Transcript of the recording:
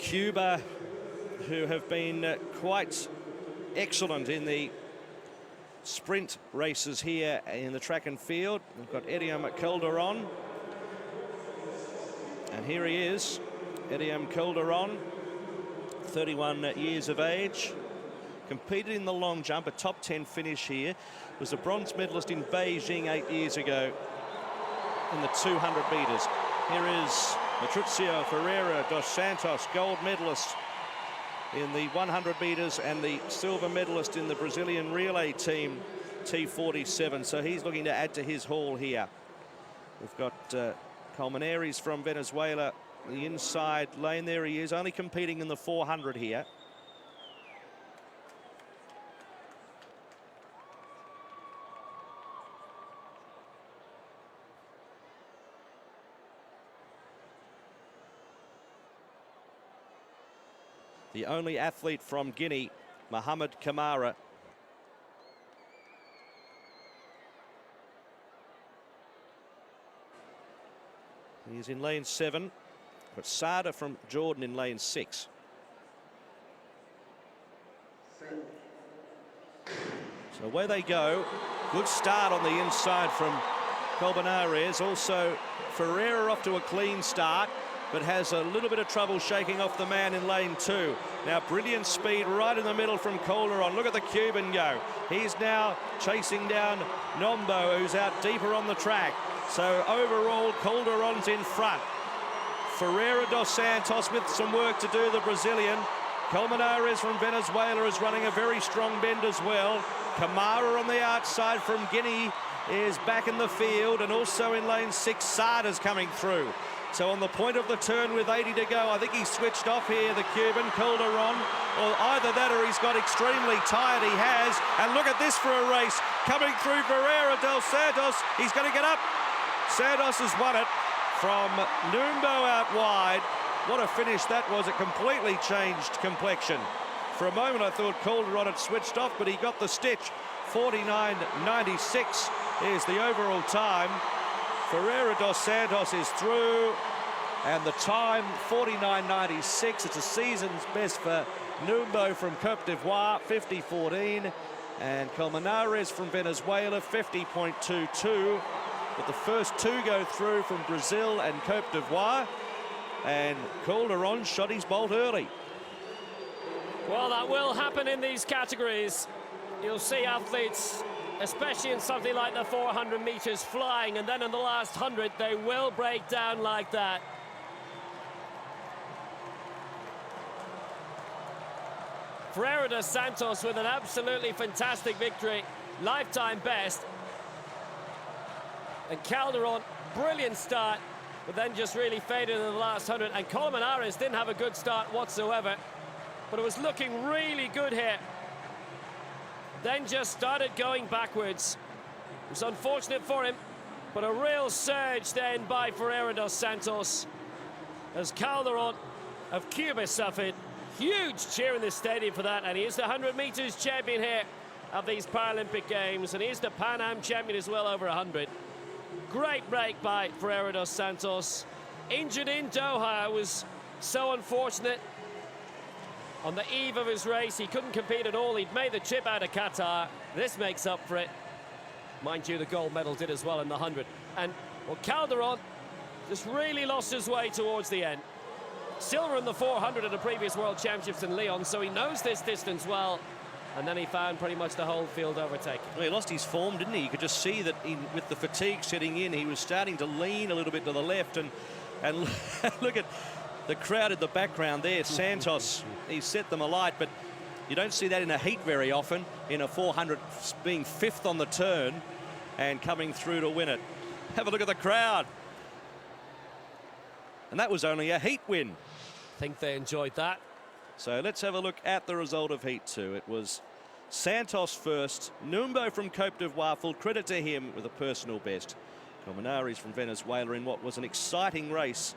Cuba, who have been quite excellent in the sprint races here in the track and field. We've got Ettiam at CALDERON. And here he is, Ettiam CALDERON, 31 years of age. Competed in the long jump, a top 10 finish here. Was a bronze medalist in Beijing 8 years ago in the 200 meters. Here is Petrucio Ferreira dos Santos, gold medalist in the 100 meters and the silver medalist in the Brazilian relay team, T47. So he's looking to add to his haul here. We've got COLMENARES from Venezuela, the inside lane. There he is, only competing in the 400 here. The only athlete from Guinea, Mohamed CAMARA. He's in lane 7. Got SAADA from Jordan in lane 6. So away they go. Good start on the inside from COLMENARES. Also, FERREIRA off to a clean start, but has a little bit of trouble shaking off the man in lane 2. Now, brilliant speed right in the middle from CALDERON. Look at the Cuban go. He's now chasing down NOUMBO, who's out deeper on the track. So overall, CALDERON's in front. Ferreira dos Santos with some work to do, the Brazilian. COLMENARES from Venezuela is running a very strong bend as well. CAMARA on the outside from Guinea is back in the field, and also in lane 6, SAADA's coming through. So on the point of the turn with 80 to go, I think he's switched off here, the Cuban, CALDERON. Or either that or he's got extremely tired, he has. And look at this for a race. Coming through Ferreira dos Santos. He's going to get up. Santos has won it from NOUMBO out wide. What a finish that was. It completely changed complexion. For a moment, I thought CALDERON had switched off, but he got the stitch. 49.96 is the overall time. Ferreira dos Santos is through, and the time 49.96. It's a season's best for NOUMBO from Côte d'Ivoire, 50.14, and COLMENARES from Venezuela, 50.22. But the first two go through from Brazil and Côte d'Ivoire, and CALDERON shot his bolt early. Well, that will happen in these categories. You'll see athletes, especially in something like the 400 meters, flying, and then in the last 100 they will break down like that. Ferreira dos Santos with an absolutely fantastic victory, lifetime best. And CALDERON, brilliant start, but then just really faded in the last 100. And COLMENARES didn't have a good start whatsoever, but it was looking really good here. Then just started going backwards. It was unfortunate for him, but a real surge then by Ferreira dos Santos as CALDERON of Cuba suffered. Huge cheer in the stadium for that, and he is the 100 meters champion here of these Paralympic Games, and he is the Pan Am champion as well over 100. Great break by Ferreira dos Santos. Injured in Doha, was so unfortunate. On the eve of his race, he couldn't compete at all. He'd made the trip out of Qatar. This makes up for it. Mind you, the gold medal did as well in the 100. And, well, CALDERON just really lost his way towards the end. Silver in the 400 at the previous World Championships in Lyon, so he knows this distance well. And then he found pretty much the whole field overtaken. Well, he lost his form, didn't he? You could just see that with the fatigue setting in, he was starting to lean a little bit to the left. And look at the crowd in the background there. Santos, he set them alight, but you don't see that in a heat very often, in a 400 being 5th on the turn and coming through to win it. Have a look at the crowd. And that was only a heat win. I think they enjoyed that. So let's have a look at the result of Heat 2. It was Santos first, NOUMBO from Côte d'Ivoire, full credit to him with a personal best. COLMENARES from Venezuela in what was an exciting race